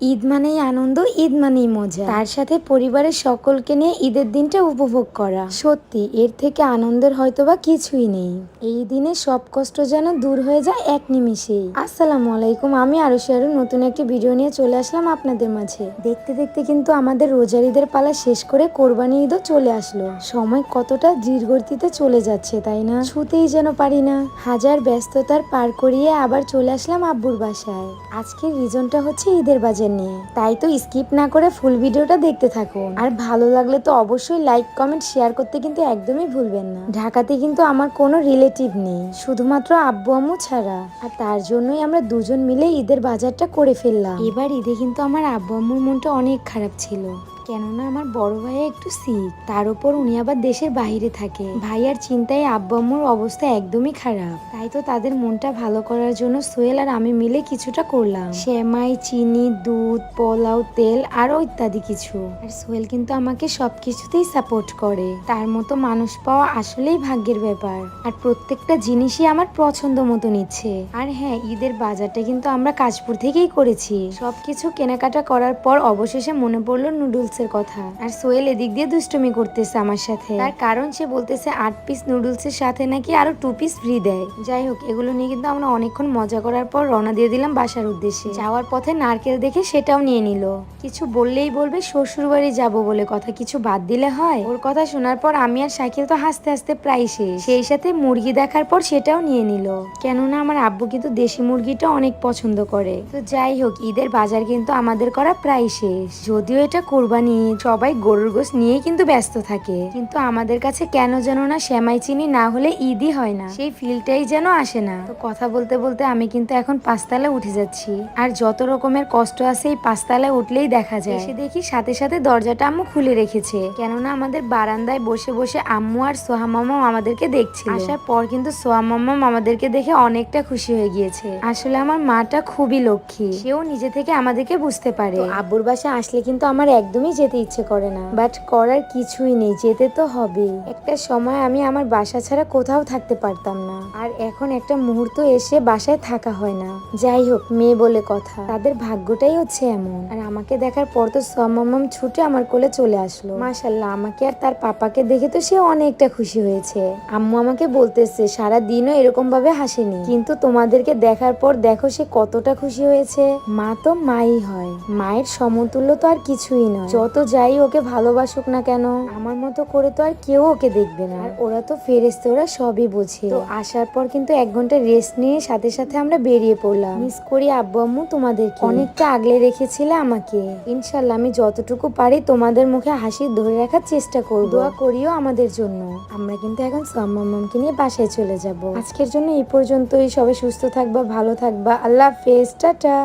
ঈদ মানেই আনন্দ, ঈদ মানেই মজা, তার সাথে পরিবারের সকলকে নিয়ে ঈদের দিনটা উপভোগ করা। সত্যি এর থেকে আনন্দের হয়তোবা কিছুই নেই। এই দিনে সব কষ্ট যেন দূর হয়ে যায় এক নিমিষেই। আসসালামু আলাইকুম, আমি আরো নতুন একটি ভিডিও নিয়ে চলে আসলাম আপনাদের মাঝে। দেখতে দেখতে কিন্তু আমাদের রোজার ঈদের পালা শেষ করে কোরবানি ঈদও চলে আসলো। সময় কতটা ধীরগতিতে চলে যাচ্ছে তাই না? ছুতেই যেন পারি না। হাজার ব্যস্ততার পার করিয়ে আবার চলে আসলাম আব্বুর বাসায়। আজকের রিজনটা হচ্ছে ঈদের বাজার নিয়ে, তাই তো স্কিপ না করে ফুল ভিডিওটা দেখতে থাকুন। আর ভালো লাগলে তো অবশ্যই লাইক কমেন্ট শেয়ার করতে কিন্তু একদমই ভুলবেন না। ঢাকাতে কিন্তু আমার কোনো রিলেটিভ নেই, শুধুমাত্র আব্বু আম্মু ছাড়া। আর তার জন্যই আমরা দুজন মিলে ঈদের বাজারটা করে ফেললাম। এবার ঈদে কিন্তু আমার আব্বু আম্মুর মনটা অনেক খারাপ ছিল, কেননা আমার বড় ভাইয়া একটু সিক, তার উপর উনি আবার দেশের বাইরে থাকে। ভাইয়ার চিন্তায় আব্বু আম্মুর অবস্থা একদমই খারাপ। তাই তো তাদের মনটা ভালো করার জন্য সোহেল আর আমি মিলে কিছুটা করলাম। সেমাই, চিনি, দুধ, পোলাও, তেল আরো ইত্যাদি কিছু। আর সোহেল কিন্তু আমাকে সবকিছুতেই সাপোর্ট করে। তার মতো মানুষ পাওয়া আসলেই ভাগ্যের ব্যাপার। আর প্রত্যেকটা জিনিসই আমার পছন্দ মতো নিচ্ছে। আর হ্যাঁ, ঈদের বাজারটা কিন্তু আমরা কাশপুর থেকেই করেছি। সবকিছু কেনাকাটা করার পর অবশেষে মনে পড়লো নুডলস এর কথা। আর সোহেল এদিক দিয়ে দুষ্টুমি করতেছে আমার সাথে। তার কারণ সে বলতেছে 8 পিস নুডলস এর সাথে নাকি আরো 2 পিস ফ্রি দেয়। যাই হোক, এগুলো নিয়ে কিন্তু আমরা অনেকক্ষণ মজা করার পর রওনা দিয়ে দিলাম বাসার উদ্দেশ্যে। যাওয়ার পথে নারকেল দেখে সেটাও নিয়ে নিল। কিছু বললেই বলবে শ্বশুর বাড়ি যাবো বলে, কথা কিছু বাদ দিলে হয়? ওর কথা শোনার পর আমি আর শাকিল তো হাসতে হাসতে প্রায় শেষ। সেই সাথে মুরগি দেখার পর সেটাও নিয়ে নিল, কেননা আমার আব্বু কিন্তু দেশি মুরগিটা অনেক পছন্দ করে। তো যাই হোক, ঈদের বাজার কিন্তু আমাদের করা প্রায় শেষ। যদিও এটা কোরবানি, সবাই গরুর গোশত নিয়েই কিন্তু ব্যস্ত থাকে, কিন্তু আমাদের কাছে কেন যেন না সেমাই চিনি না হলে ঈদই হয় না, সেই ফিলটাই যেন আসে না। তো কথা বলতে বলতে আমি কিন্তু এখন 5 তলায় উঠে যাচ্ছি। আর যত রকমের কষ্ট আছে এই 5 তলায় উঠলেই দেখা যায়। এসে দেখি সাথে সাথে দরজাটা আম্মু খুলে রেখেছে, কেননা আমাদের বারান্দায় বসে বসে আম্মু আর সোহা মামা আমাদেরকে দেখছিল। আসার পর কিন্তু সোহা মামা আমাদেরকে দেখে অনেকটা খুশি হয়ে গিয়েছে। আসলে আমার মাটা খুবই লক্ষ্মী, সেও নিজে থেকে আমাদেরকে বুঝতে পারে। আব্বুর বাসা আসলে কিন্তু আমার একদমই যেতে ইচ্ছে করে না, বাট করার কিছুই নেই, যেতে তো হবে। একটা সময় আমি আমার বাসা ছাড়া কোথাও থাকতে পারতাম না, আর এখন একটা মুহূর্ত এসে বাসায় থাকা হয় না। যাই হোক, মেয়ে বলে কথা, তাদের ভাগ্যটাই হচ্ছে এমন। আর আমাকে দেখার পর তো মামাম ছুটে আমার কোলে চলে আসলো। মাশাল্লাহ, আমাকে আর তার পাপাকে দেখে তো সে অনেকটা খুশি হয়েছে। আম্মু আমাকে বলতেছে সারা দিনও এরকম ভাবে হাসেনি, কিন্তু তোমাদেরকে দেখার পর দেখো সে কতটা খুশি হয়েছে। মা তো মাই হয়, মায়ের সমতুল্য তো আর কিছুই নয়। যত যাই ওকে ভালোবাসুক না কেন, আমার মতো করে তো আর কেউ ওকে দেখবে না। আর ওরা তো ফেরেশতা, ওরা সবই বোঝে। তো আসার পর কিন্তু 1 ঘন্টা রেস্ট নিয়ে সাথে সাথে আমরা বেরিয়ে পড়লাম। মিস করি আব্বু আম্মু তোমাদেরকে, অনেকটা আগলে রেখেছিলে আমাকে। ইনশাল্লাহ আমি যতটুকু পারি তোমাদের মুখে হাসি ধরে রাখার চেষ্টা করব। দোয়া করিও আমাদের জন্য। আমরা কিন্তু এখন মামামকে নিয়ে বাসায় চলে যাব। আজকের জন্য এই পর্যন্তই। সবাই সুস্থ থাকবা, ভালো থাকবা। আল্লাহ হাফেজ, টাটা।